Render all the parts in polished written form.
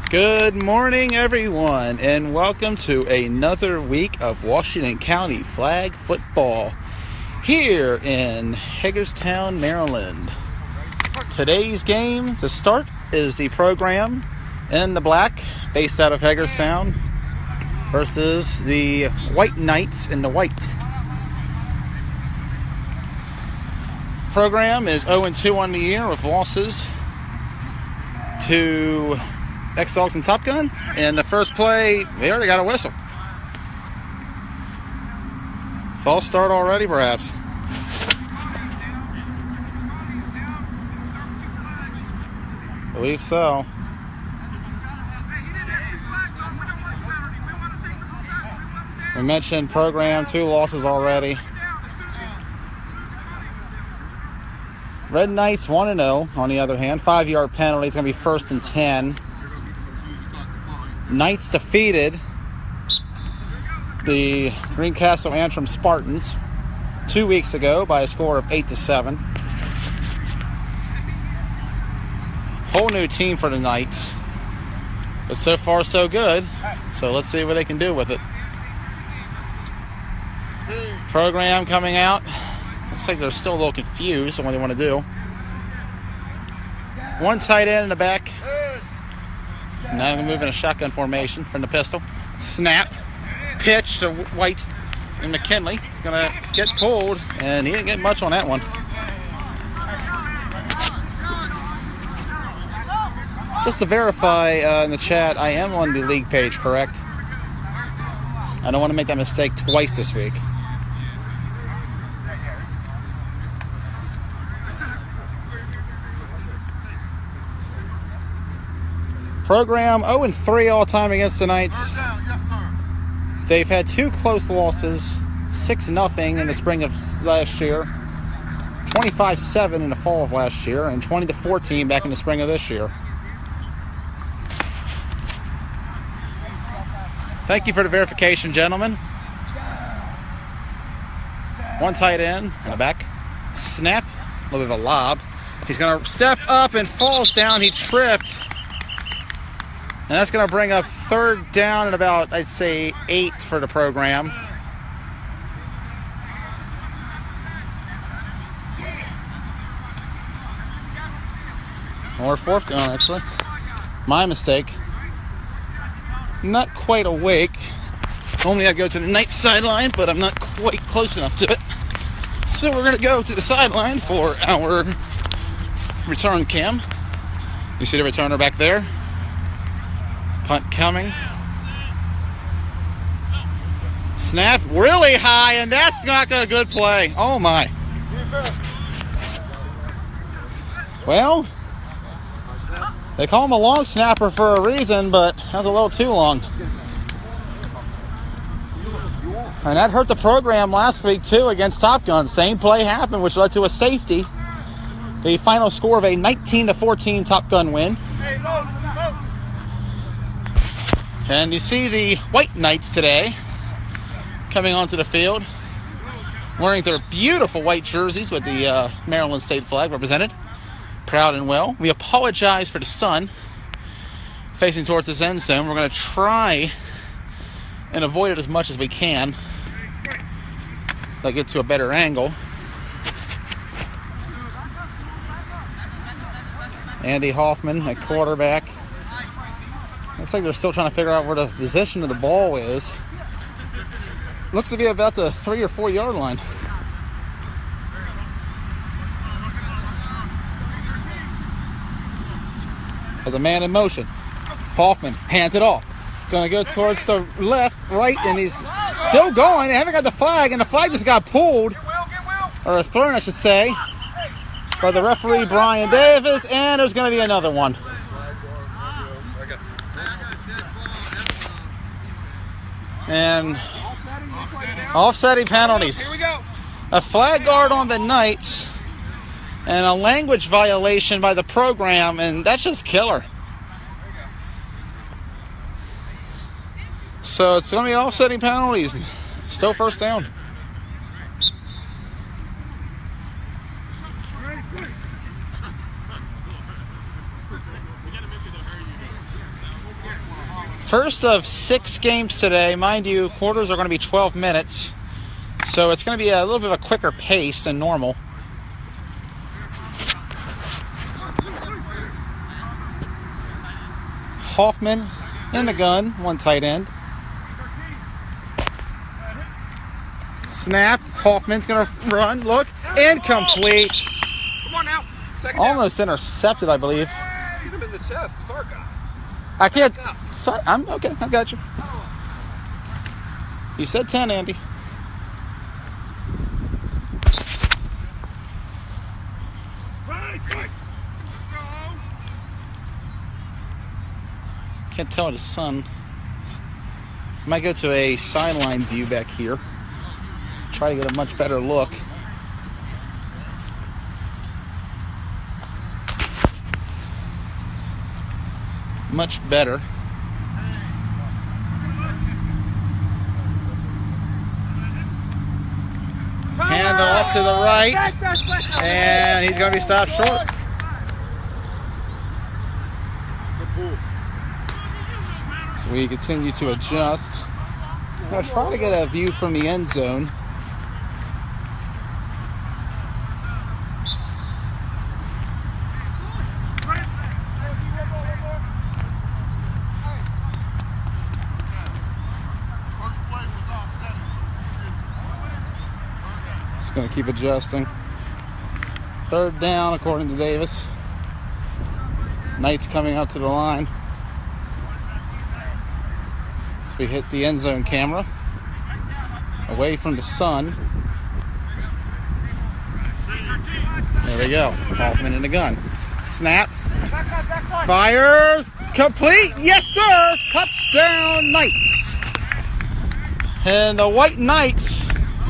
Good morning, everyone, and welcome to another week of Washington County flag football here in Hagerstown, Maryland. Today's game to start is the program in the black, based out of Hagerstown, versus the White Knights in the white. Program is 0-2 on the year with losses to X-Dogs and Top Gun. In the first play, they already got a whistle. False start already, perhaps. Believe so. We mentioned program, 2 losses already. Red Knights 1-0, on the other hand. 5-yard penalty. It's going to be 1st and 10. Knights defeated the Greencastle Antrim Spartans 2 weeks ago by a score of 8-7. Whole new team for the Knights, but so far so good. So let's see what they can do with it. Program coming out. Looks like they're still a little confused on what they want to do. One tight end in the back. Now I'm going to move in a shotgun formation from the pistol. Snap. Pitch to White and McKinley. Going to get pulled, and he didn't get much on that one. Just to verify in the chat, I am on the league page, correct? I don't want to make that mistake twice this week. Program 0-3 all time against the Knights. They've had 2 close losses, 6-0 in the spring of last year, 25-7 in the fall of last year, and 20-14 back in the spring of this year. Thank you for the verification, gentlemen. One tight end in the back. Snap, a little bit of a lob. He's going to step up and falls down. He tripped. And that's going to bring up 3rd down and about, I'd say, 8 for the program. Or 4th down, actually. My mistake. Not quite awake. Only I go to the Knights sideline, but I'm not quite close enough to it. So we're going to go to the sideline for our return cam. You see the returner back there? Punt coming. Snap really high, and that's not a good play. Oh, my. Well, they call him a long snapper for a reason, but that was a little too long. And that hurt the program last week, too, against Top Gun. Same play happened, which led to a safety. The final score of a 19-14 Top Gun win. And you see the White Knights today coming onto the field, wearing their beautiful white jerseys with the Maryland state flag represented. Proud and well. We apologize for the sun facing towards this end zone. We're going to try and avoid it as much as we can. Like get to a better angle. Andy Hoffman, at quarterback. Looks like they're still trying to figure out where the position of the ball is. Looks to be about the 3 or 4 yard line. As a man in motion. Hoffman hands it off. Going to go towards the left, right, and he's still going. They haven't got the flag, and the flag just got pulled. Or thrown, I should say, by the referee, Brian Davis, and there's going to be another one. And offsetting penalties. Here we go. A flag guard on the Knights and a language violation by the program, and that's just killer. So it's going to be offsetting penalties. Still 1st down. First of 6 games today. Mind you, quarters are going to be 12 minutes. So it's going to be a little bit of a quicker pace than normal. Hoffman in the gun, one tight end. Snap. Hoffman's going to run. Look. Incomplete. Come on now. Almost intercepted, I believe. Hit him in the chest. It's our guy. I can't. I'm okay. I got you. You said 10, Andy. Can't tell his son. Might go to a sideline view back here. Try to get a much better look. Much better. Hand off to the right. And he's going to be stopped short. So we continue to adjust. Now try to get a view from the end zone. Just going to keep adjusting. 3rd down according to Davis. Knight's coming up to the line. We hit the end zone camera away from the sun. There we go. Hoffman in the gun. Snap. Fires. Complete. Yes, sir. Touchdown, Knights. And the White Knights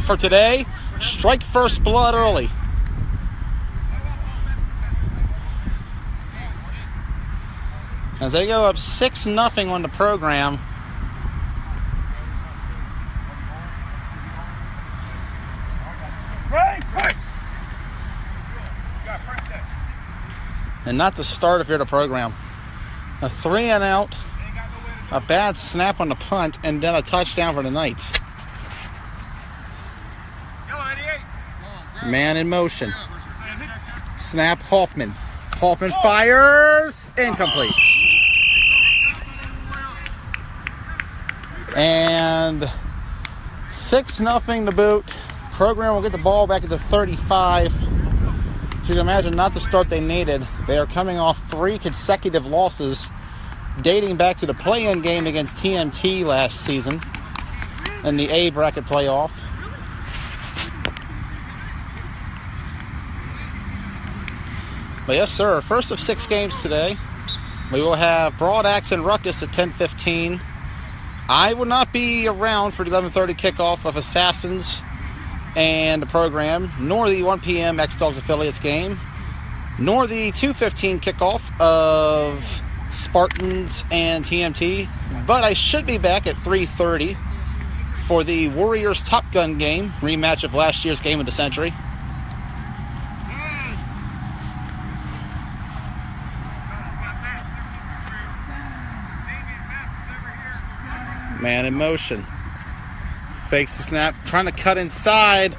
for today strike first blood early. As they go up 6-0 on the program. And not the start of the program. A 3-and-out, a bad snap on the punt, and then a touchdown for the Knights. Man in motion. Snap, Hoffman. Hoffman fires. Incomplete. And 6-0 to boot. Program will get the ball back at the 35. You can imagine not the start they needed. They are coming off 3 consecutive losses dating back to the play-in game against TMT last season in the A bracket playoff. But yes, sir, first of 6 games today. We will have Broad Axe and Ruckus at 10:15. I will not be around for the 11:30 kickoff of Assassins and the program, nor the 1 p.m. X-Dogs Affiliates game, nor the 2:15 kickoff of Spartans and TMT. But I should be back at 3:30 for the Warriors Top Gun game, rematch of last year's game of the century. Man in motion. Fakes the snap, trying to cut inside.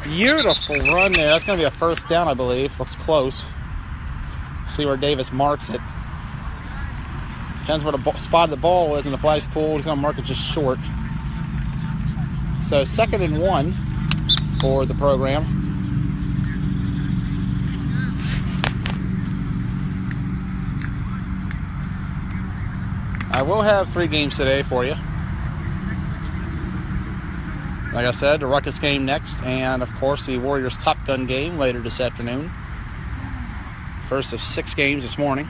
Beautiful run there. That's going to be a first down, I believe. Looks close. See where Davis marks it. Depends where the spot of the ball is, and the flag's pulled. He's going to mark it just short. So 2nd and 1 for the program. I will have 3 games today for you. Like I said, the Ruckus game next, and of course the Warriors Top Gun game later this afternoon. First of 6 games this morning.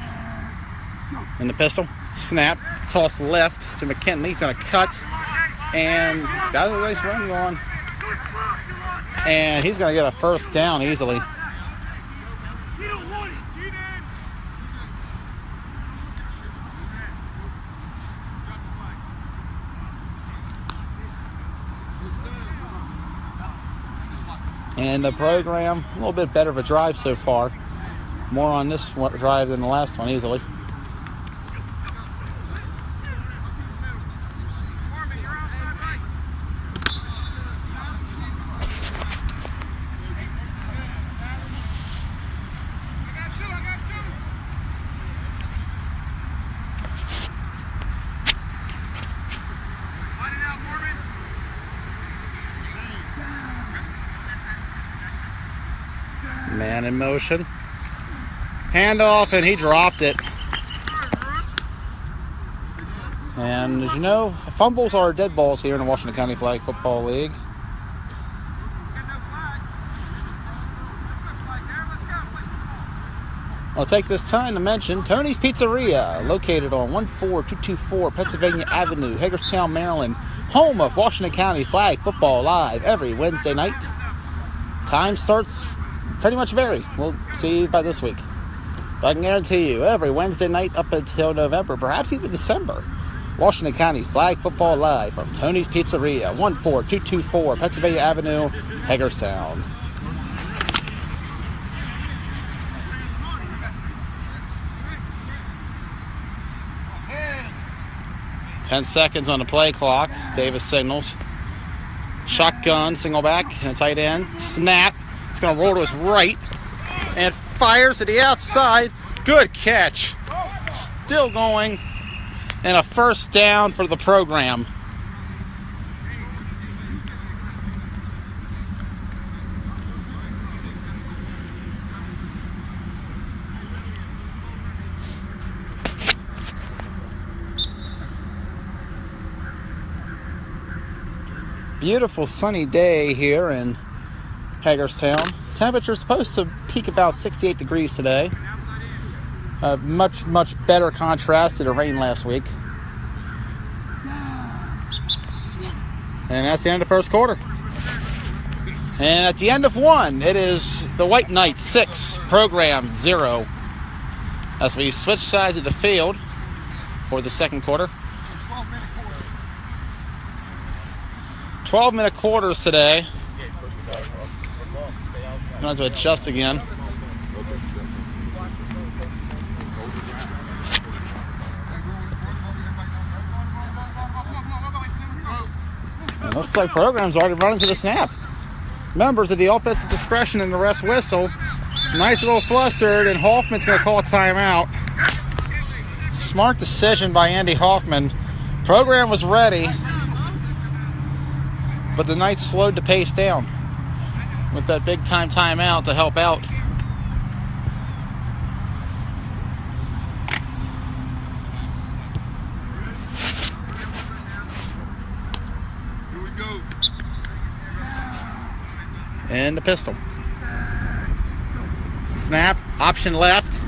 In the pistol, snap, toss left to McKinley. He's going to cut, and he's got a nice run going. And he's going to get a first down easily. And the program, a little bit better of a drive so far. More on this drive than the last one, easily. man in motion. Handoff, and he dropped it. And as you know, fumbles are dead balls here in the Washington County Flag Football League. I'll take this time to mention Tony's Pizzeria, located on 14224 Pennsylvania Avenue, Hagerstown, Maryland, home of Washington County Flag Football Live every Wednesday night. Time starts pretty much vary. We'll see by this week. But I can guarantee you, every Wednesday night up until November, perhaps even December, Washington County Flag Football Live from Tony's Pizzeria, 14224 Pennsylvania Avenue, Hagerstown. 10 seconds on the play clock. Davis signals. Shotgun, single back, and a tight end. Snap. It's going to roll to his right. And fires to the outside. Good catch. Still going. And a first down for the program. Beautiful sunny day here in Hagerstown. Temperature's supposed to peak about 68 degrees today. Much better contrast to the rain last week. And that's the end of the first quarter. And at the end of one, it is the White Knights 6, program 0. As we switch sides of the field for the second quarter. 12-minute quarters today. I'm going to adjust again. And looks like program's already running to the snap. Members of the offensive discretion and the ref's whistle. Nice little flustered, and Hoffman's going to call a timeout. Smart decision by Andy Hoffman. Program was ready, but the Knights slowed the pace down with that big time timeout to help out. Here we go. And the pistol. Snap, option left,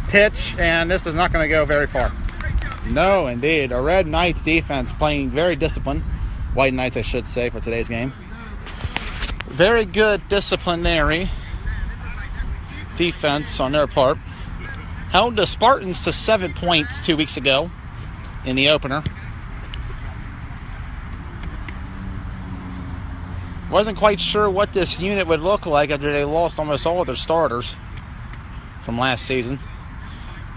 pitch, and this is not going to go very far. No, indeed. A Red Knights defense playing very disciplined. White Knights, I should say, for today's game. Very good disciplinary defense on their part. Held the Spartans to 7 points 2 weeks ago in the opener. Wasn't quite sure what this unit would look like after they lost almost all of their starters from last season.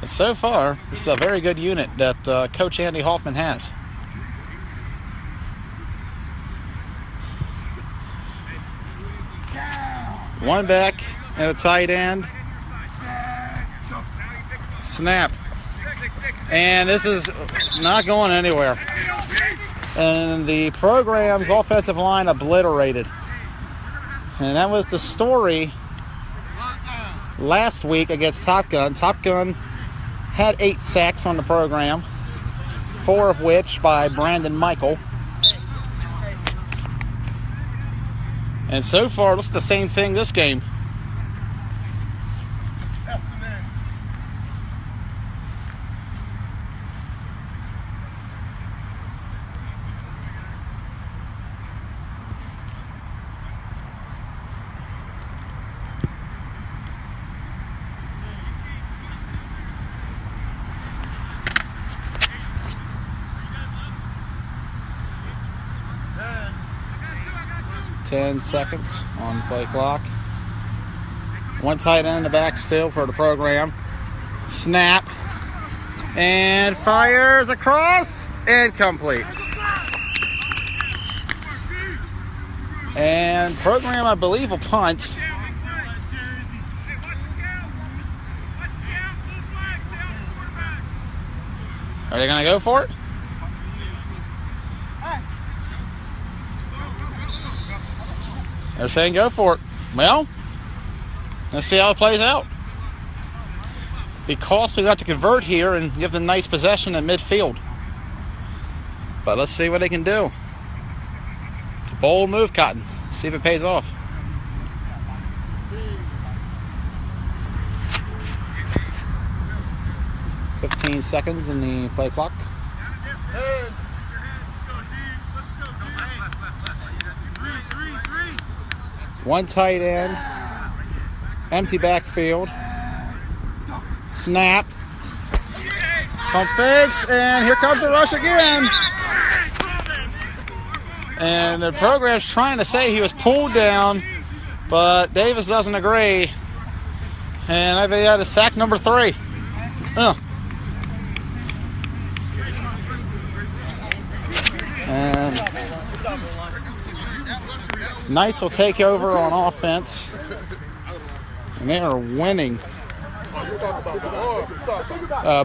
But so far, this is a very good unit that Coach Andy Hoffman has. One back and a tight end. Snap. And this is not going anywhere. And the program's offensive line obliterated. And that was the story last week against Top Gun. Top Gun had 8 sacks on the program, 4 of which by Brandon Michael. And so far, it looks the same thing this game. Ten seconds on play clock. One tight end in the back still for the program. Snap. And fires across. Incomplete. And program, I believe, will punt. Are they going to go for it? They're saying go for it. Well, Let's see how it plays out. Be costly to have to convert here and give the Knights possession in midfield. But let's see what they can do. It's a bold move, Cotton. See if it pays off. "15 seconds in the play clock. One tight end. Empty backfield. Snap. Pump fakes, and here comes the rush again. And the program's trying to say he was pulled down, but Davis doesn't agree. And I think he had a sack number 3. And Knights will take over on offense. And they are winning.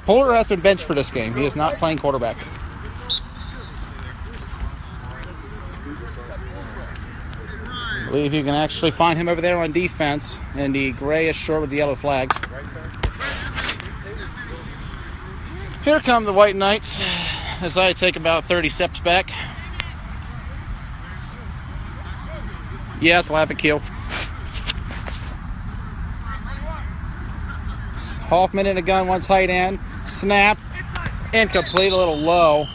Puller has been benched for this game. He is not playing quarterback. I believe you can actually find him over there on defense in the grayish shirt with the yellow flags. Here come the White Knights as I take about 30 steps back. Yeah, it's Lavitt Keel. Hoffman in a gun, one tight end. Snap. Incomplete, a little low.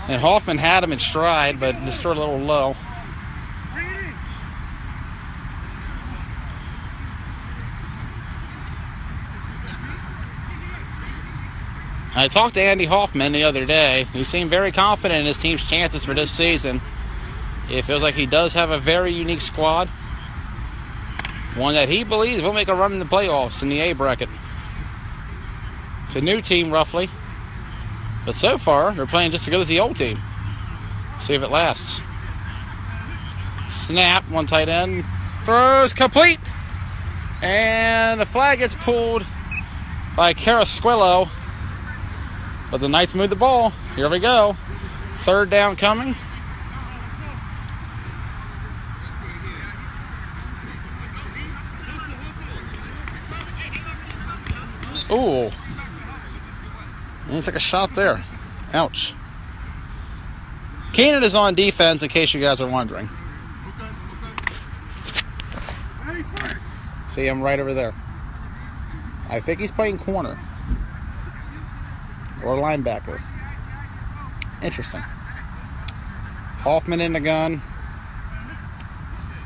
And Hoffman had him in stride, but just threw a little low. I talked to Andy Hoffman the other day. He seemed very confident in his team's chances for this season. It feels like he does have a very unique squad. One that he believes will make a run in the playoffs in the A bracket. It's a new team, roughly. But so far, they're playing just as good as the old team. See if it lasts. Snap, one tight end. Throws complete. And the flag gets pulled by Carasquillo. But the Knights move the ball. Here we go. 3rd down coming. Ooh. And he took a shot there. Ouch. Keenan is on defense, in case you guys are wondering. See him right over there. I think he's playing corner. Or linebacker. Interesting. Hoffman in the gun.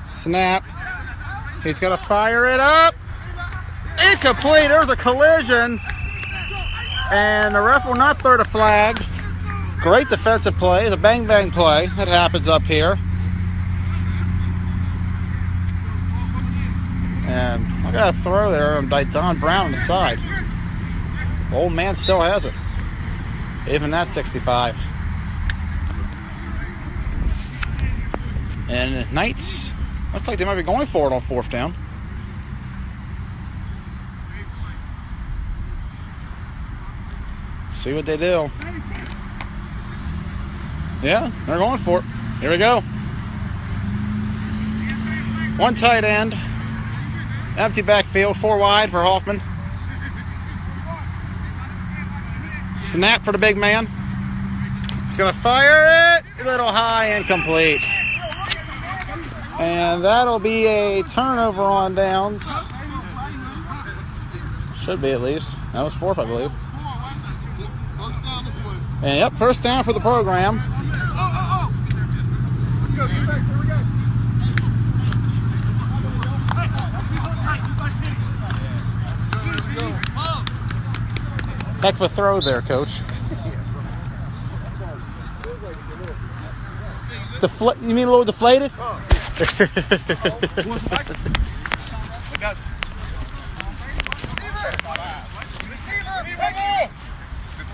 Snap. He's going to fire it up. Incomplete. There's a collision. And the ref will not throw the flag. Great defensive play. It's a bang-bang play. That happens up here. And I got a throw there by Don Brown on the side. Old man still has it. Even that's 65. And the Knights look like they might be going for it on 4th down. See what they do. Yeah, they're going for it. Here we go. One tight end. Empty backfield, 4 wide for Hoffman. Snap for the big man. He's going to fire it. A little high, incomplete. And that'll be a turnover on downs. Should be at least. That was 4th, I believe. And yep, 1st down for the program. Heck of a throw there, Coach. You mean a little deflated?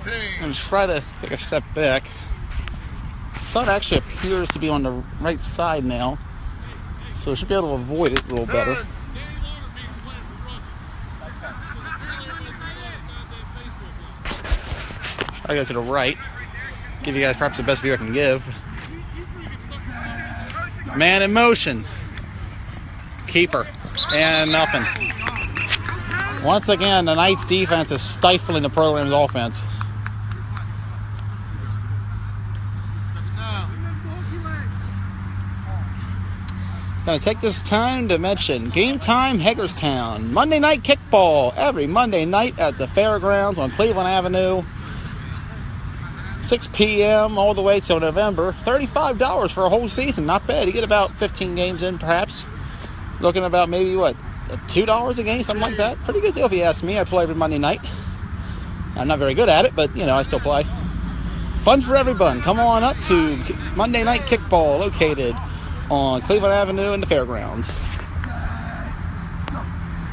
I'm going to try to take a step back. The sun actually appears to be on the right side now, so I should be able to avoid it a little better. I go to the right. Give you guys perhaps the best view I can give. Man in motion. keeper. And nothing. Once again, the Knights defense is stifling the program's offense. Going to take this time to mention Game Time Hagerstown. Monday night kickball every Monday night at the fairgrounds on Cleveland Avenue. 6 p.m. all the way till November. $35 for a whole season. Not bad. You get about 15 games in, perhaps. Looking about maybe, what, $2 a game? Something like that. Pretty good deal if you ask me. I play every Monday night. I'm not very good at it, but, you know, I still play. Fun for everyone. Come on up to Monday Night Kickball, located on Cleveland Avenue in the fairgrounds.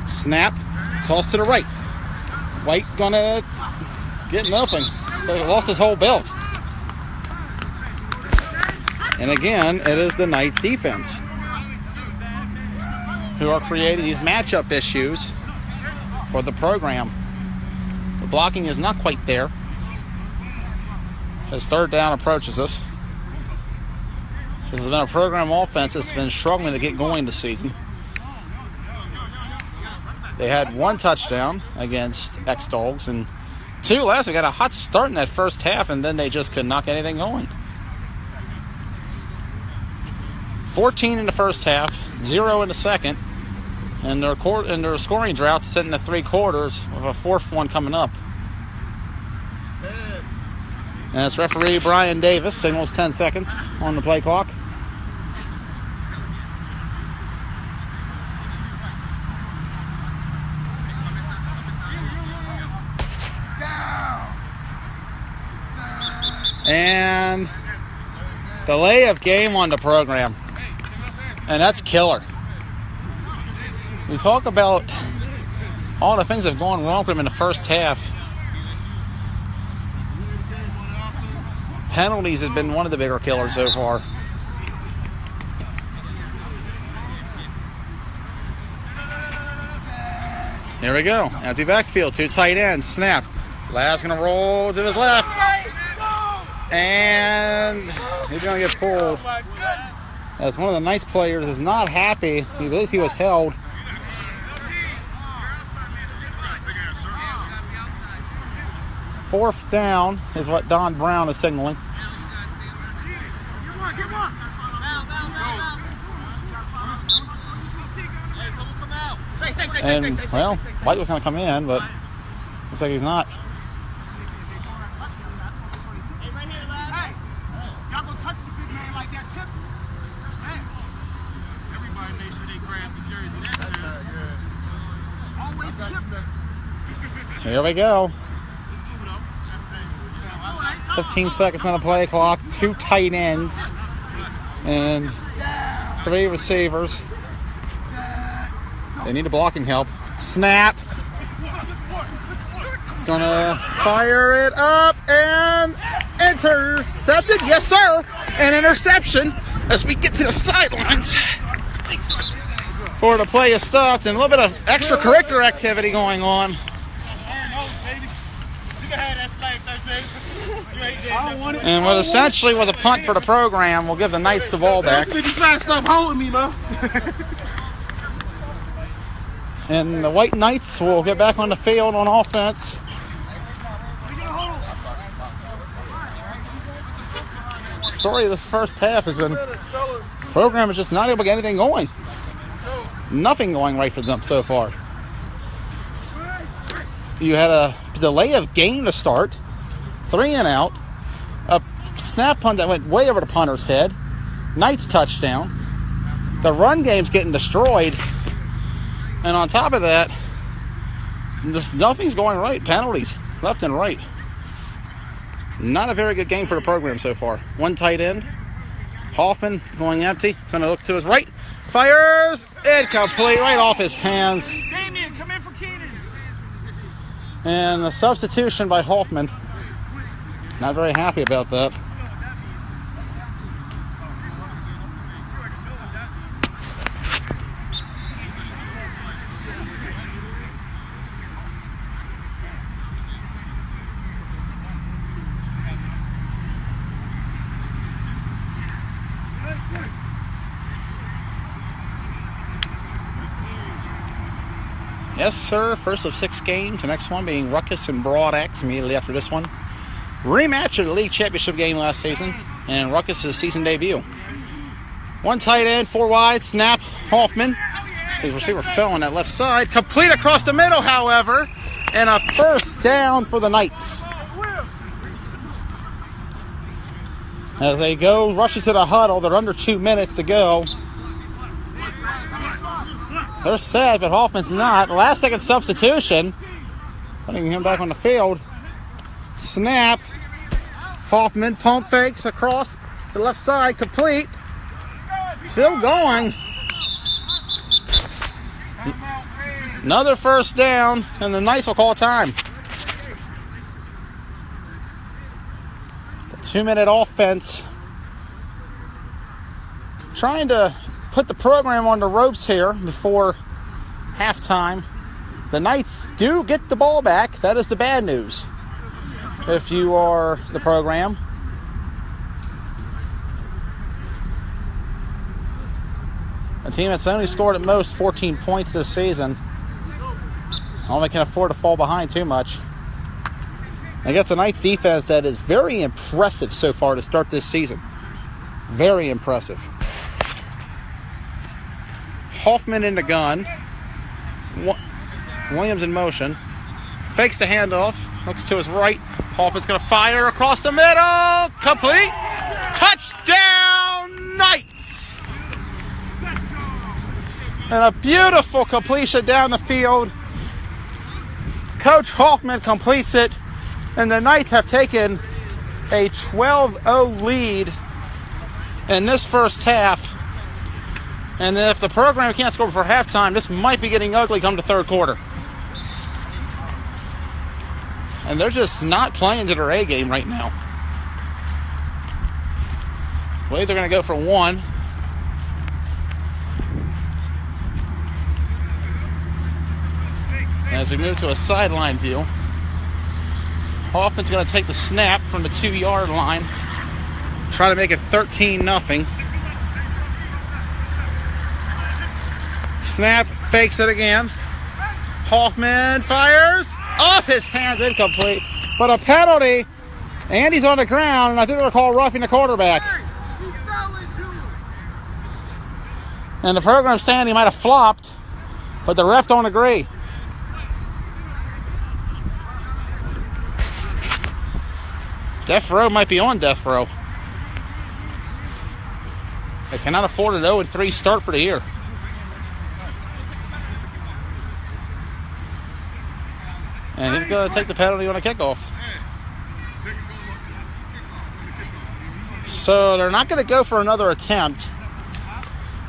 Snap. Toss to the right. White gonna get nothing. He lost his whole belt. And again, it is the Knights defense who are creating these matchup issues for the program. The blocking is not quite there as third down approaches us. This has been a program offense that's been struggling to get going this season. They had 1 touchdown against X-Dogs and 2 last. We got a hot start in that first half, and then they just could not get anything going. 14 in the first half, 0 in the second, and their scoring drought sitting at 3 quarters with a 4th one coming up. And it's referee Brian Davis signals 10 seconds on the play clock. And delay of game on the program. And that's killer. We talk about all the things that have gone wrong for him in the first half. Penalties has been one of the bigger killers so far. Here we go. Empty backfield. 2 tight ends. Snap. Last going to roll to his left. And he's going to get pulled. As one of the Knights players is not happy. He believes he was held. Fourth down is what Don Brown is signaling. And, well, White was going to come in, but looks like he's not. Here we go. 15 seconds on the play clock. 2 tight ends and 3 receivers. They need a blocking help. Snap. It's gonna fire it up and intercepted. Yes, sir. An interception as we get to the sidelines. For the play is stopped and a little bit of extracurricular activity going on. And what essentially was a punt for the program will give the Knights the ball back. Stop holding me, man. And the White Knights will get back on the field on offense. The story of this first half has been the program is just not able to get anything going. Nothing going right for them so far. You had a delay of game to start. 3 and out. A snap punt that went way over the punter's head. Knights touchdown. The run game's getting destroyed. And on top of that, nothing's going right. Penalties left and right. Not a very good game for the program so far. 1 tight end. Hoffman going empty. Going to look to his right. Fires. Incomplete. Right off his hands. Damien, come in for Keenan. And the substitution by Hoffman. Not very happy about that. Yes, sir. First of 6 games. The next one being Ruckus and Broad X immediately after this one. Rematch of the league championship game last season. And Ruckus' season debut. 1 tight end, 4 wide. Snap. Hoffman. His receiver fell on that left side. Complete across the middle, however. And a first down for the Knights. As they go rushing to the huddle, they're under 2 minutes to go. They're set, but Hoffman's not. Last second substitution. Putting him back on the field. Snap. Hoffman pump fakes across to the left side. Complete. Still going. Another first down, and the Knights will call time. The 2-minute offense. Trying to put the program on the ropes here before halftime. The Knights do get the ball back. That is the bad news if you are the program. A team that's only scored at most 14 points this season only can afford to fall behind too much. Against the Knights defense that is very impressive so far to start this season. Very impressive. Hoffman in the gun. Williams in motion. Fakes the handoff. Looks to his right. Hoffman's going to fire across the middle. Complete. Touchdown, Knights. And a beautiful completion down the field. Coach Hoffman completes it. And the Knights have taken a 12-0 lead in this first half. And if the program can't score before halftime, this might be getting ugly come the third quarter. And they're just not playing to their A game right now. Well, they're going to go for 1. As we move to a sideline view, Hoffman's going to take the snap from the 2-yard line. Try to make it 13-0. Snap, fakes it again. Hoffman fires off his hands, incomplete. But a penalty, and he's on the ground, and I think they're going to call roughing the quarterback. And the program's saying he might have flopped, but the ref don't agree. Death row might be on death row. They cannot afford an 0-3 start for the year. And he's going to take the penalty on a kickoff. So they're not going to go for another attempt,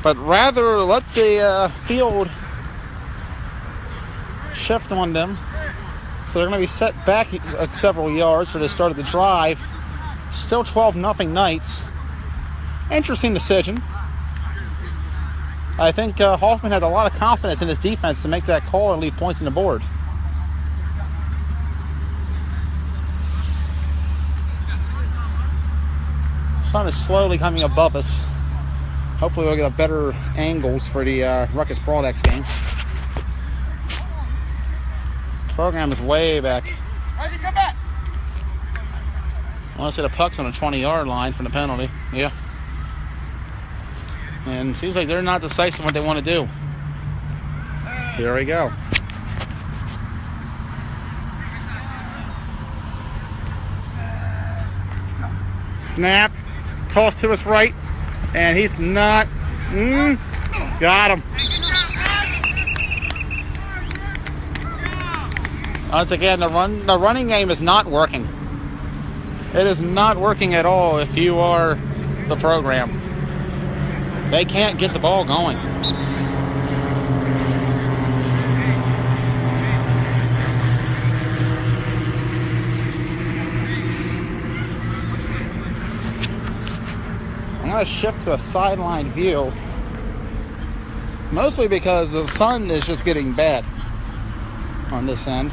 but rather let the field shift on them. So they're going to be set back several yards for the start of the drive. Still 12-0 Knights. Interesting decision. I think Hoffman has a lot of confidence in his defense to make that call and leave points on the board. Sun is slowly coming above us. Hopefully we'll get a better angles for the Ruckus Broad X game. The program is way back. Come back. I want to say the puck's on the 20-yard line for the penalty. Yeah. And it seems like they're not decisive what they want to do. Here we go. Snap. Toss to his right. And he's not. Got him. Once again, the running game is not working. It is not working at all if you are the program. They can't get the ball going. I'm going to shift to a sideline view, mostly because the sun is just getting bad on this end.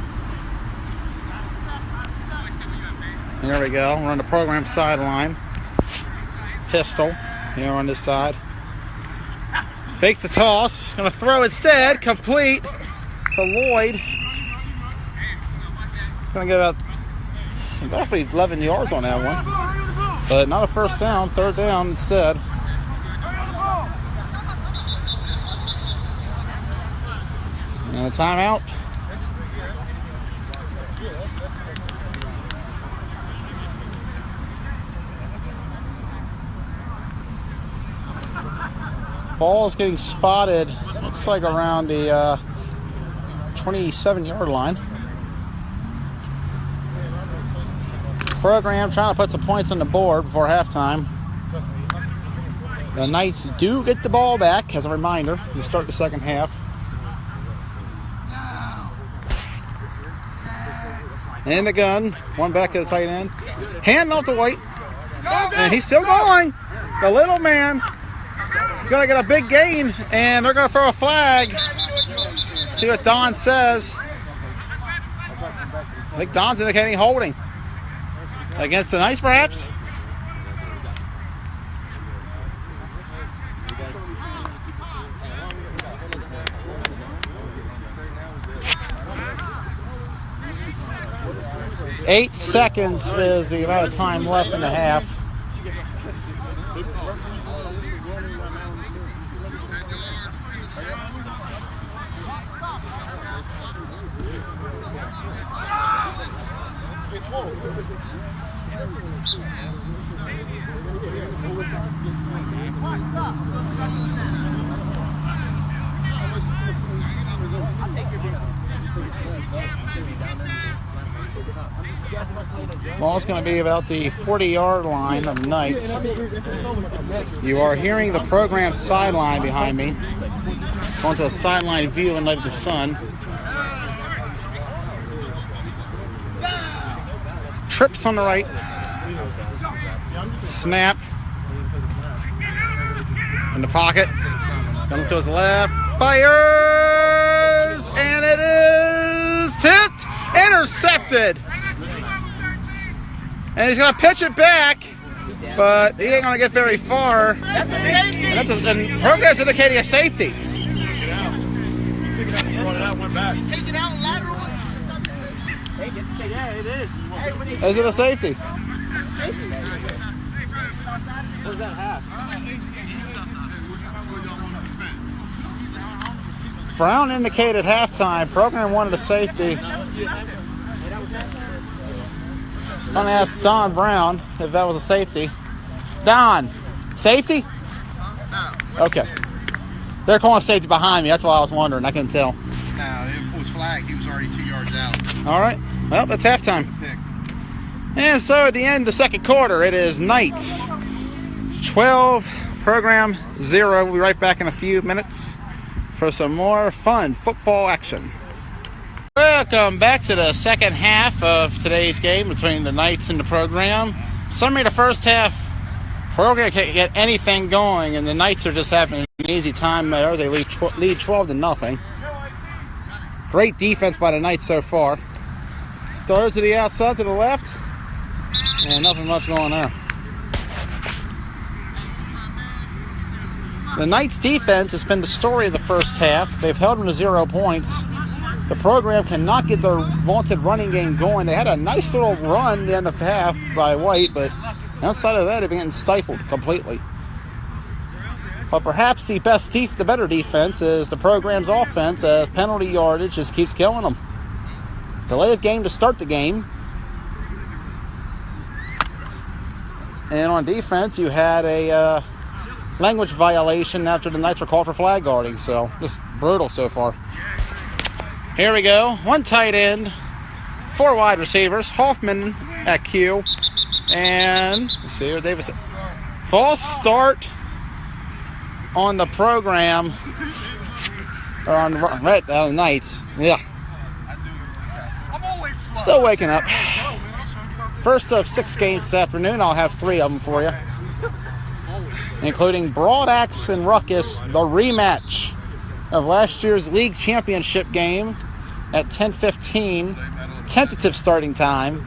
There we go. We're on the program sideline. Pistol here on this side. Fakes the toss. Going to throw instead. Complete. to Lloyd. It's going to get about roughly 11 yards on that one. But not a first down, third down instead. And a timeout. Ball is getting spotted, looks like around the 27-yard line. Program trying to put some points on the board before halftime. The Knights do get the ball back, as a reminder, to start the second half. In the gun, one back to the tight end. Hand off to White, and he's still going. The little man. He's going to get a big gain, and they're going to throw a flag. See what Don says. I think Don's indicating holding. Against the Knights, perhaps? Eight seconds is the amount of time left in the half. Ball's going to be about the 40-yard line of the Knights. You are hearing the program sideline behind me. Going to a sideline view in light of the sun. Trips on the right. Snap. In the pocket. Comes to his left. Fires! And it is tipped. Intercepted. And he's going to pitch it back, but he ain't going to get very far. That's a safety. And the program's indicating a safety. Take it out lateral. Hey, get to say, yeah, it is. Is it a safety? What does that have? Brown indicated halftime. Program wanted a safety. I'm going to ask Don Brown if that was a safety. Don, safety? Okay. They're calling safety behind me. That's why I was wondering. I couldn't tell. No, it was flagged. He was already 2 yards out. All right. Well, that's halftime. And so at the end of the second quarter, it is Knights 12, Program 0. We'll be right back in a few minutes for some more fun football action. Welcome back to the second half of today's game between the Knights and the Program. Summary of the first half, Program can't get anything going, and the Knights are just having an easy time there. They lead 12-0. Great defense by the Knights so far. Throws to the outside to the left, and nothing much going there. The Knights defense has been the story of the first half. They've held them to 0 points. The Program cannot get their vaunted running game going. They had a nice little run at the end of half by White, but outside of that, they've been getting stifled completely. But perhaps the better defense is the Program's offense, as penalty yardage just keeps killing them. Delay of game to start the game. And on defense, you had a language violation after the Knights were called for flag guarding. So just brutal so far. Here we go. One tight end, 4 wide receivers. Hoffman at Q. And let's see here, Davis. False start on the Program. Or on the Knights. Yeah. Still waking up. First of 6 games this afternoon. I'll have 3 of them for you, including Broadaxe and Ruckus, the rematch of last year's league championship game at 10:15. Tentative starting time.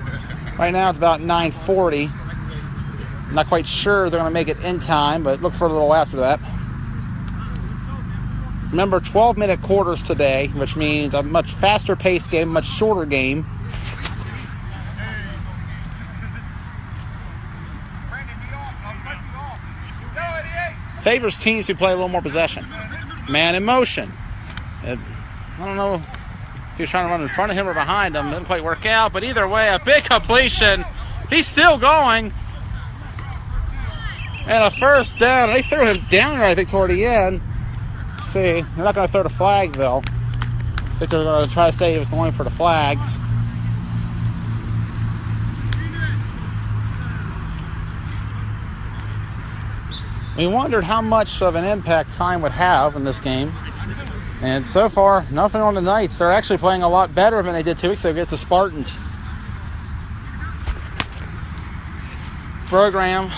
Right now it's about 9:40. Not quite sure they're going to make it in time, but look for a little after that. Remember, 12-minute quarters today, which means a much faster paced game, much shorter game. Favors teams who play a little more possession. Man in motion. I don't know if he was trying to run in front of him or behind him. It didn't quite work out, but either way, a big completion. He's still going. And a first down. They threw him down there, I think, toward the end. Let's see, they're not going to throw the flag, though. I think they're going to try to say he was going for the flags. We wondered how much of an impact time would have in this game. And so far, nothing on the Knights. They're actually playing a lot better than they did 2 weeks ago against the Spartans. Program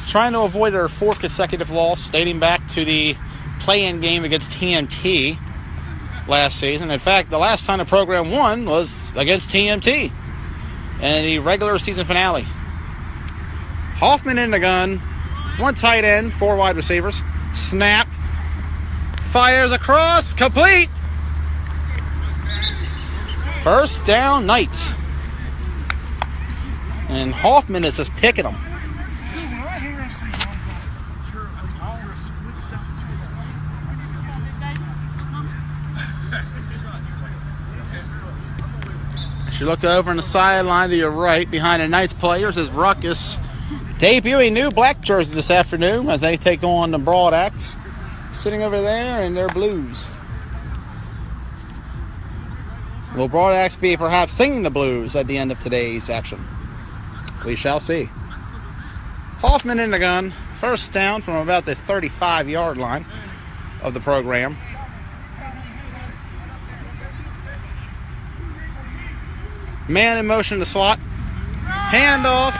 trying to avoid their 4th consecutive loss, dating back to the play-in game against TMT last season. In fact, the last time the program won was against TMT in the regular season finale. Hoffman in the gun. 1 tight end, 4 wide receivers. Snap. Fires across. Complete. First down, Knights. And Hoffman is just picking them. As you look over on the sideline to your right, behind the Knights players is Ruckus, debuting new black jerseys this afternoon as they take on the Broadax, sitting over there in their blues. Will Broadax be perhaps singing the blues at the end of today's action? We shall see. Hoffman in the gun, first down from about the 35-yard line of the program. Man in motion to slot. Handoff.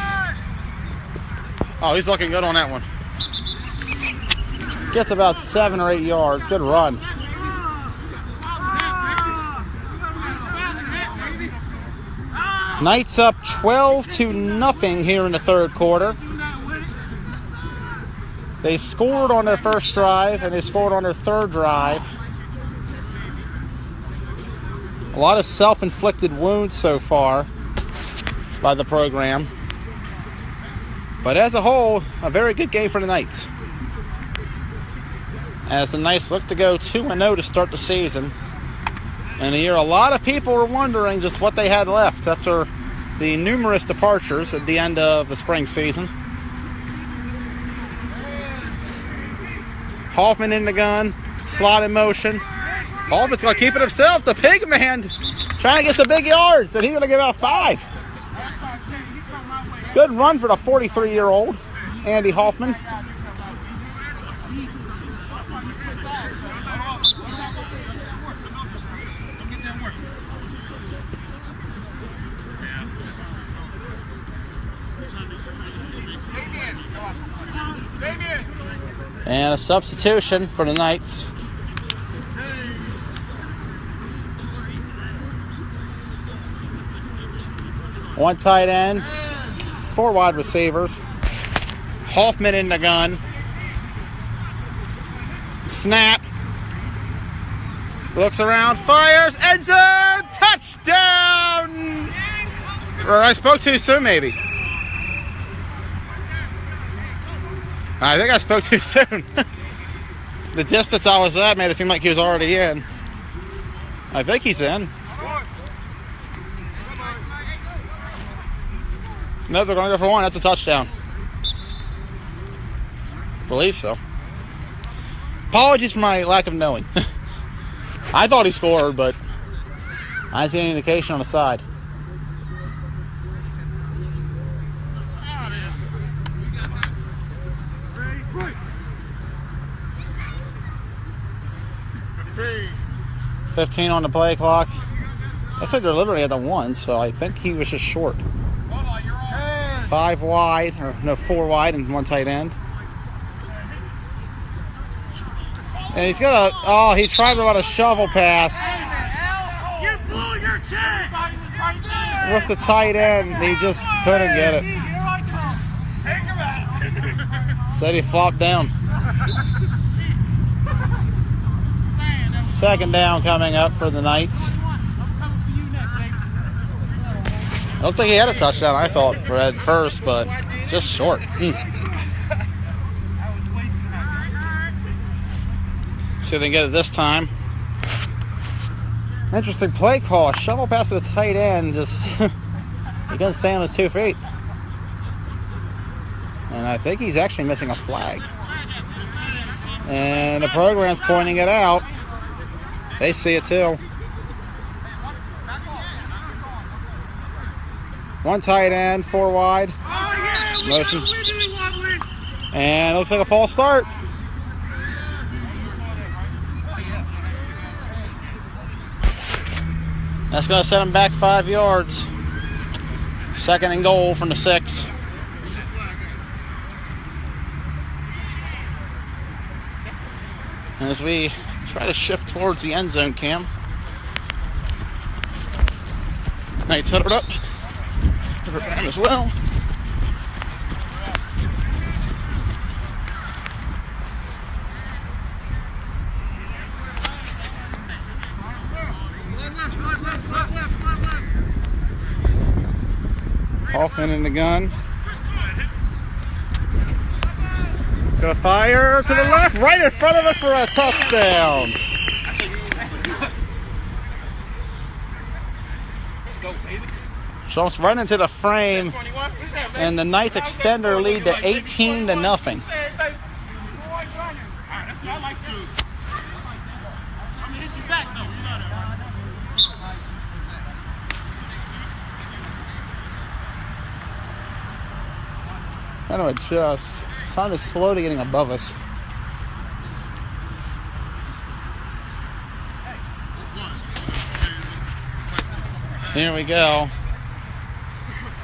Oh, he's looking good on that one. Gets about 7 or 8 yards. Good run. Knights up 12-0 here in the third quarter. They scored on their first drive and they scored on their third drive. A lot of self-inflicted wounds so far by the program. But as a whole, a very good game for the Knights. As the Knights look to go 2-0 to start the season. And a year a lot of people were wondering just what they had left after the numerous departures at the end of the spring season. Hoffman in the gun, slot in motion. Hoffman's going to keep it himself. The pig man trying to get some big yards, and he's going to give out 5. Good run for the 43-year-old Andy Hoffman. And a substitution for the Knights. One tight end, 4 wide receivers. Hoffman in the gun. Snap. Looks around, fires, end zone, touchdown! Or I spoke too soon, maybe. I think I spoke too soon. The distance I was at made it seem like he was already in. I think he's in. No, they're going to go for 1. That's a touchdown. Believe so. Apologies for my lack of knowing. I thought he scored, but I didn't see any indication on the side. $15 on the play clock. Looks like they're literally at the 1, so I think he was just short. 5 wide, or no, 4 wide and 1 tight end. And he's got a, he tried to run a shovel pass. You blew your chance. With the tight end, he just couldn't get it. Take him out. Said he flopped down. Second down coming up for the Knights. I don't think he had a touchdown, I thought, at first, but just short. See if they can get it this time. Interesting play call. Shovel pass to the tight end. Just he doesn't stay on his 2 feet. And I think he's actually missing a flag. And the program's pointing it out. They see it too. One tight end, 4 wide. Motion. And it looks like a false start. That's going to set him back 5 yards. Second and goal from the 6. As we try to shift towards the end zone, Cam. Knight set it up. Cover down as well. Hoffman in the gun. Gonna fire to the left, right in front of us for a touchdown. Jumps right into the frame, and the Knights extend their lead to 18-0. Trying to adjust. Sun is slowly getting above us. Here we go.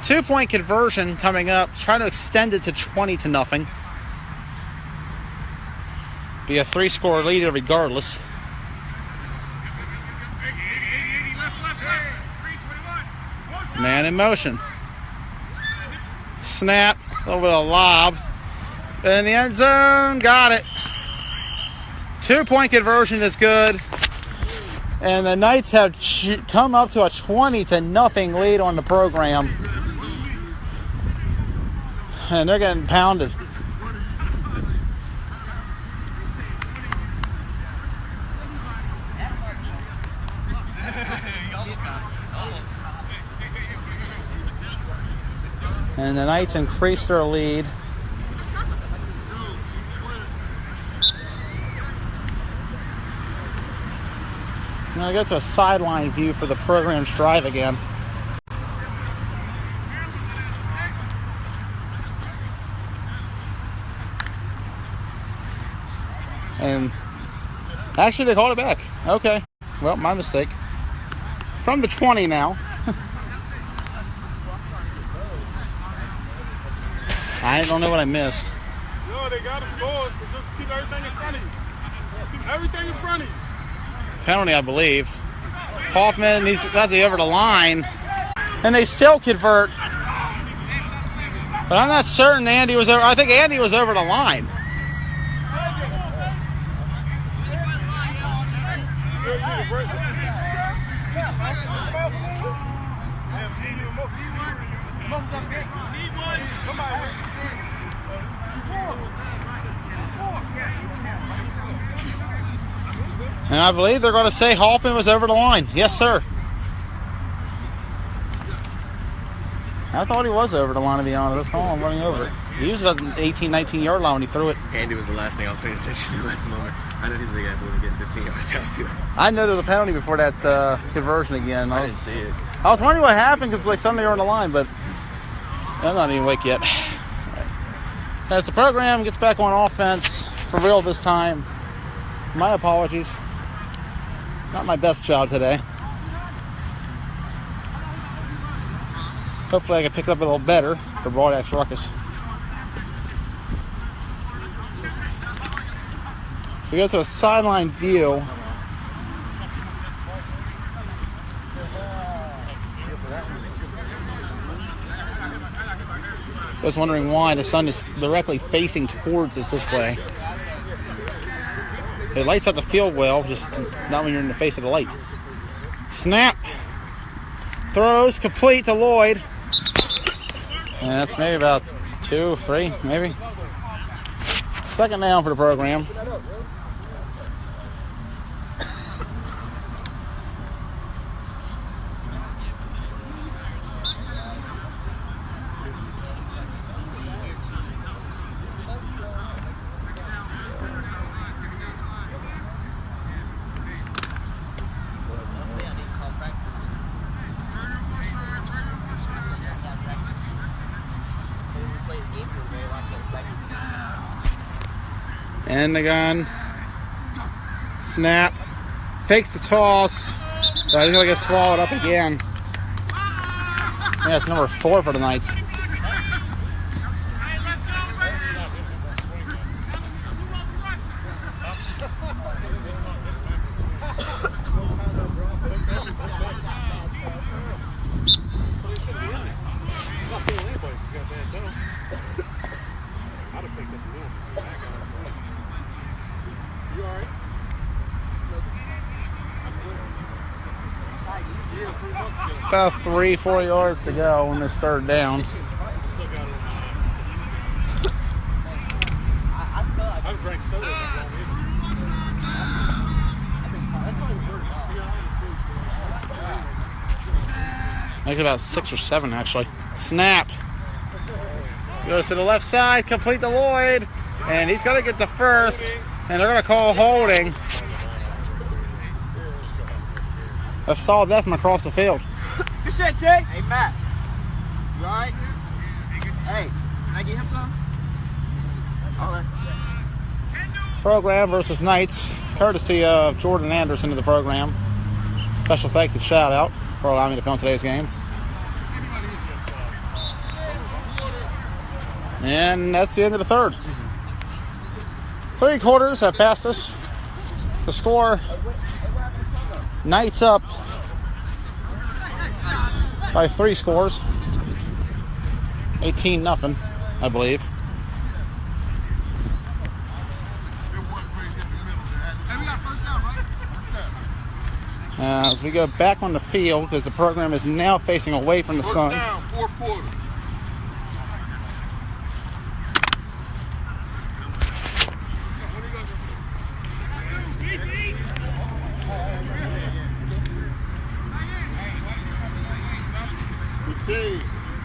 2-point conversion coming up. Trying to extend it to 20-0. Be a 3-score lead regardless. Man in motion. Snap. A little bit of lob. In the end zone. Got it. 2-point conversion is good. And the Knights have come up to a 20-0 lead on the program. And they're getting pounded. And the Knights increase their lead. I'm going to go to a sideline view for the program's drive again. And actually they called it back. Okay. Well, my mistake. From the 20 now. I don't know what I missed. No, they got to score, so just keep everything in front of you. Keep everything in front of you. Penalty, I believe. Hoffman, he's got to go over the line. And they still convert. But I'm not certain Andy was over. I think Andy was over the line. And I believe they're going to say Hoffman was over the line. Yes, sir. I thought he was over the line, to be honest. I saw him running over it. He was about the 18, 19-yard line when he threw it. Andy was the last thing I was paying attention to at the moment. I know he's a big ass, wasn't getting 15 yards down too. I know there was a penalty before that conversion again. I didn't see it. I was wondering what happened because like somebody were on the line, but I'm not even awake yet. As the program gets back on offense for real this time, my apologies. Not my best job today. Hopefully I can pick it up a little better for Broadax Ruckus. We go to a sideline view. I was wondering why the sun is directly facing towards us this way. It lights up the field well, just not when you're in the face of the light. Snap. Throws complete to Lloyd. And that's maybe about 2, 3, maybe. Second down for the program. And the gun. Snap. Fakes the toss. So he's going to get swallowed up again. Yeah, it's number 4 for the Knights. About 3-4 yards to go on this third down. I've drank soda that long. Make it about 6 or 7 actually. Snap. Goes to the left side, complete to Lloyd. And he's going to get the first. And they're going to call holding. I saw that from across the field. Good shit, Jake. Hey, Matt. You alright? Hey, can I get him some? Okay. Program versus Knights, courtesy of Jordan Anderson of the program. Special thanks and shout out for allowing me to film today's game. And that's the end of the third. 3 quarters have passed us. The score, Knights up by 3 scores. 18-0, I believe. As we go back on the field, because the program is now facing away from the sun. Down, 4 quarters.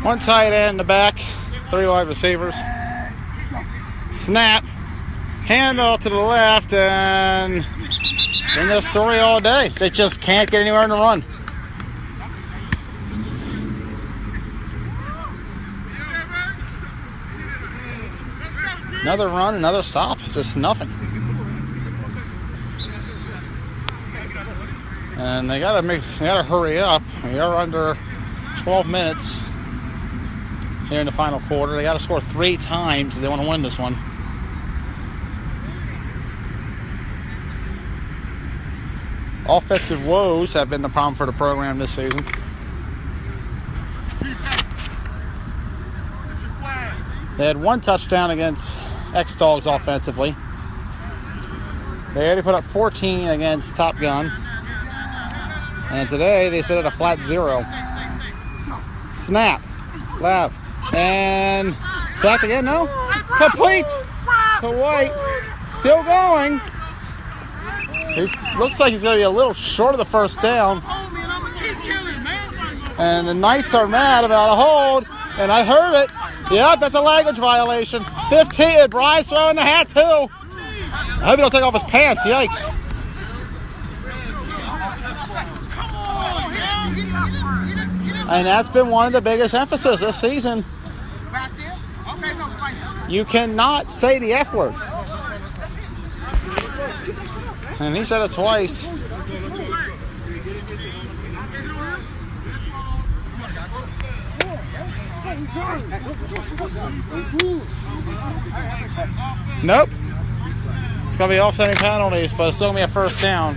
One tight end in the back, 3 wide receivers. Snap, handoff to the left, and in the story all day. They just can't get anywhere in the run. Another run, another stop, just nothing. And they gotta hurry up. They are under 12 minutes here in the final quarter. They got to score 3 times if they want to win this one. Offensive woes have been the problem for the program this season. They had 1 touchdown against X-Dogs offensively. They already put up 14 against Top Gun. And today they sit at a flat 0. Snap. Lav. And sacked again, no? Complete to White. Still going. He looks like he's going to be a little short of the first down. And the Knights are mad about a hold. And I heard it. Yep, that's a language violation. 15. Bryce throwing the hat, too. I hope he don't take off his pants. Yikes. And that's been one of the biggest emphasis this season. You cannot say the F word. And he said it twice. Nope. It's going to be offsetting penalties, but it's still going to be a first down.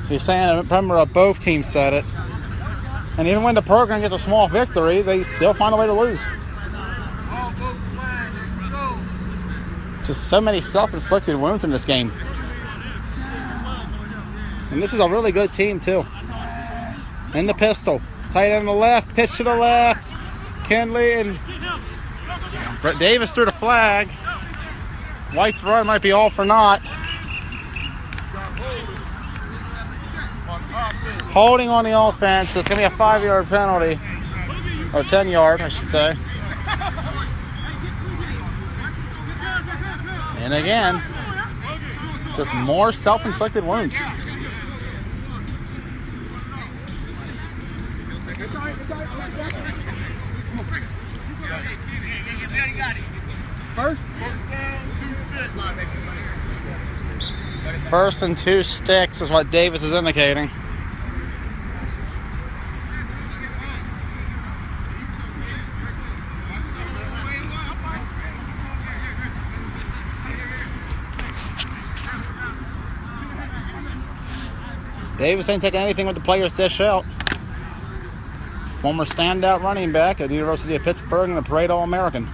He's saying, remember, both teams said it. And even when the program gets a small victory, they still find a way to lose. Just so many self-inflicted wounds in this game. And this is a really good team, too. In the pistol. Tight end on the left. Pitch to the left. Kinley and Brett Davis threw the flag. White's run might be all for naught. Holding on the offense. It's going to be a 5-yard penalty. Or 10-yard, I should say. And again, just more self-inflicted wounds. First and 2 sticks is what Davis is indicating. Davis ain't taking anything with the players dish out. Former standout running back at the University of Pittsburgh and a Parade All-American.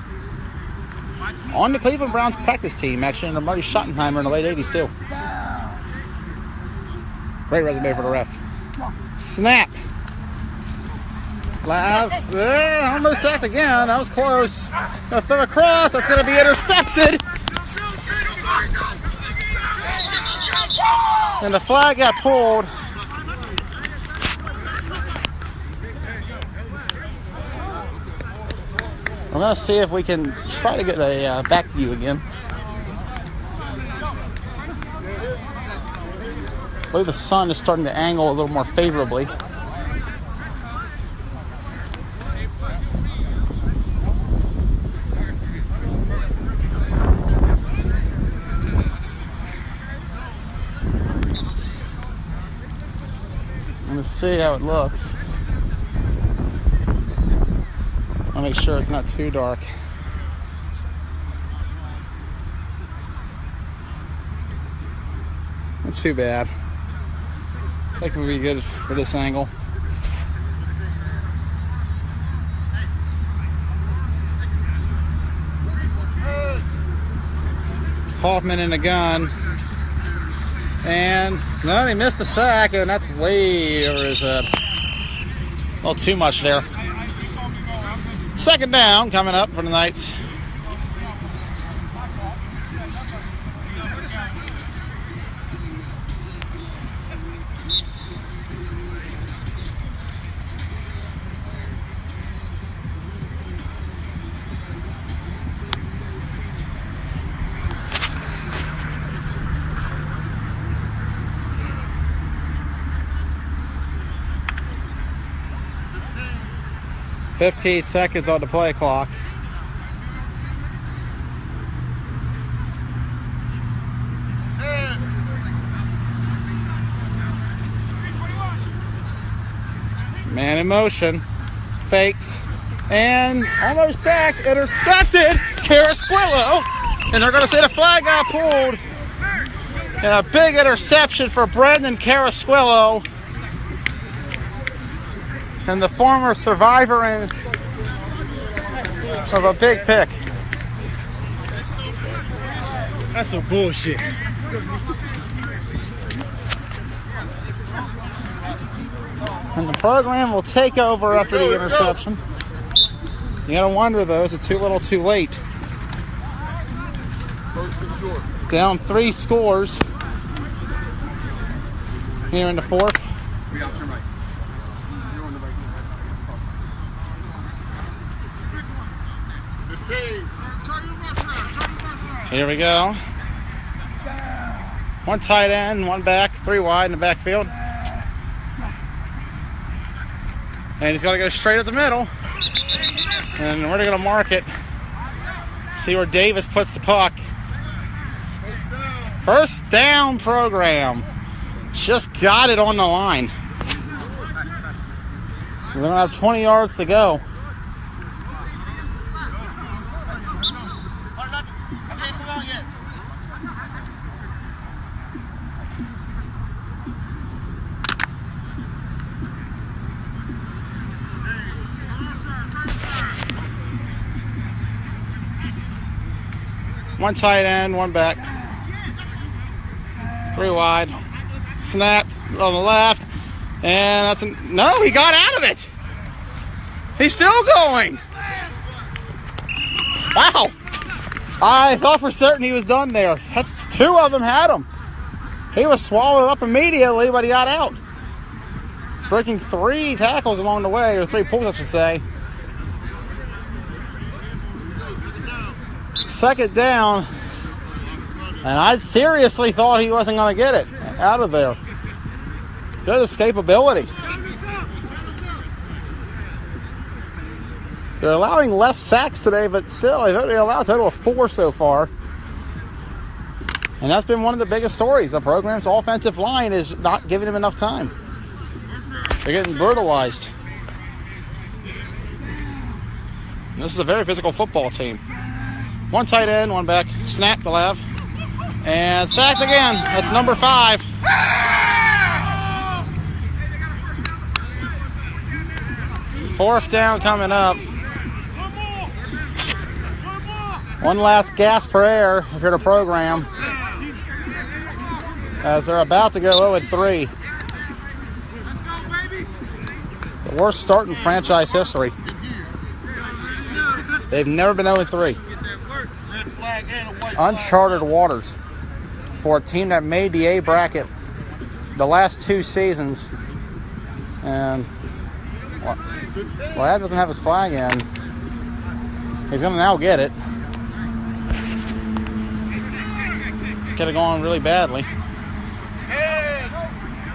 On the Cleveland Browns practice team, actually, under Marty Schottenheimer in the late 80s, too. Great resume for the ref. Snap. Live. Almost sacked again. That was close. Gonna throw across. That's going to be intercepted. And the flag got pulled. I'm going to see if we can try to get a back view again. I believe the sun is starting to angle a little more favorably. Let's see how it looks. I'll make sure it's not too dark. Not too bad. I think we'll be good for this angle. Hoffman in the gun. And no, he missed the sack, and that's way over his head. A little too much there. Second down coming up for the Knights. $15 seconds on the play clock. Man in motion. Fakes. And almost sacked. Intercepted. Carasquillo. And they're going to say the flag got pulled. And a big interception for Brendan Carasquillo. And the former survivor of a big pick. That's some bullshit. And the program will take over after the interception. You gotta wonder though, is it too little too late? Down 3 scores here in the 4th. Here we go. 1 tight end, 1 back, 3 wide in the backfield. And he's got to go straight up the middle. And we're going to mark it. See where Davis puts the puck. First down program. Just got it on the line. We're going to have 20 yards to go. One tight end, one back. 3 wide. Snapped on the left. And that's no, he got out of it. He's still going. Wow. I thought for certain he was done there. That's 2 of them had him. He was swallowed up immediately, but he got out. Breaking 3 tackles along the way, or 3 pulls, I should say. 2nd down. And I seriously thought he wasn't going to get it out of there. Good escapability. They're allowing less sacks today, but still, they've only allowed a total of 4 so far. And that's been one of the biggest stories. The program's offensive line is not giving him enough time. They're getting brutalized. And this is a very physical football team. One tight end, one back. Snap to left. And sacked again. That's number 5. Fourth down coming up. One last gasp for air if you're the program, as they're about to go 0-3. The worst start in franchise history. They've never been 0-3. Uncharted waters for a team that made the A bracket the last 2 seasons. And Ladd doesn't have his flag in. He's going to now get it. Could have gone really badly.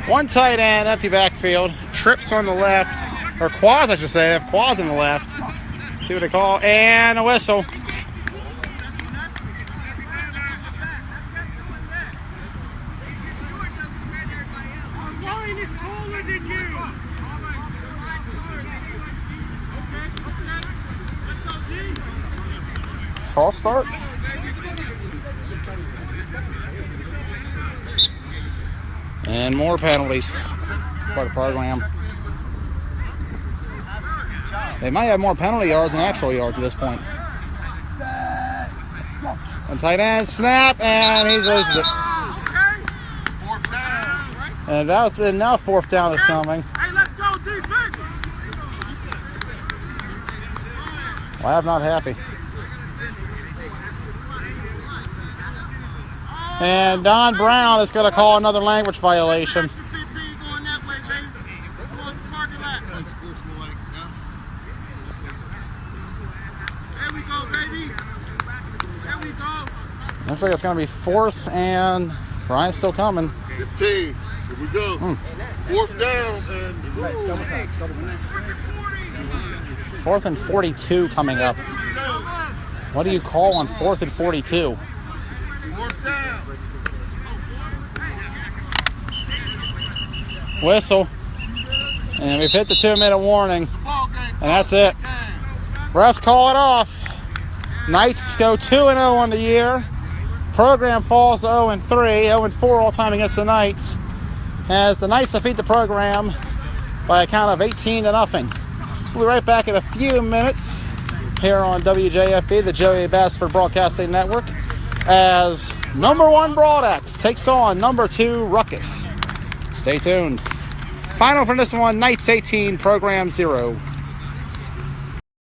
One tight end, empty backfield. Trips on the left. Or quads, I should say. They have quads on the left. See what they call. And a whistle. False start. And more penalties for the program. They might have more penalty yards than actual yards at this point. And tight end snap, and he loses it. And now 4th down is coming. Hey, let's go defense. Ladd not happy. And Don Brown is going to call another language violation. Looks like it's going to be 4th, and Brian's still coming. 15. Here we go. 4th down. 4th and 42 coming up. What do you call on 4th and 42? Whistle. And we've hit the 2-minute warning. And that's it. Refs call it off. Knights go 2-0 on the year. Program falls 0-3, 0-4 all time against the Knights, as the Knights defeat the program by a count of 18-0. We'll be right back in a few minutes here on WJFB, the Joey Bassford Broadcasting Network, as number 1 Broadax takes on number 2 Ruckus. Stay tuned. Final for this one, Knights 18, Program 0.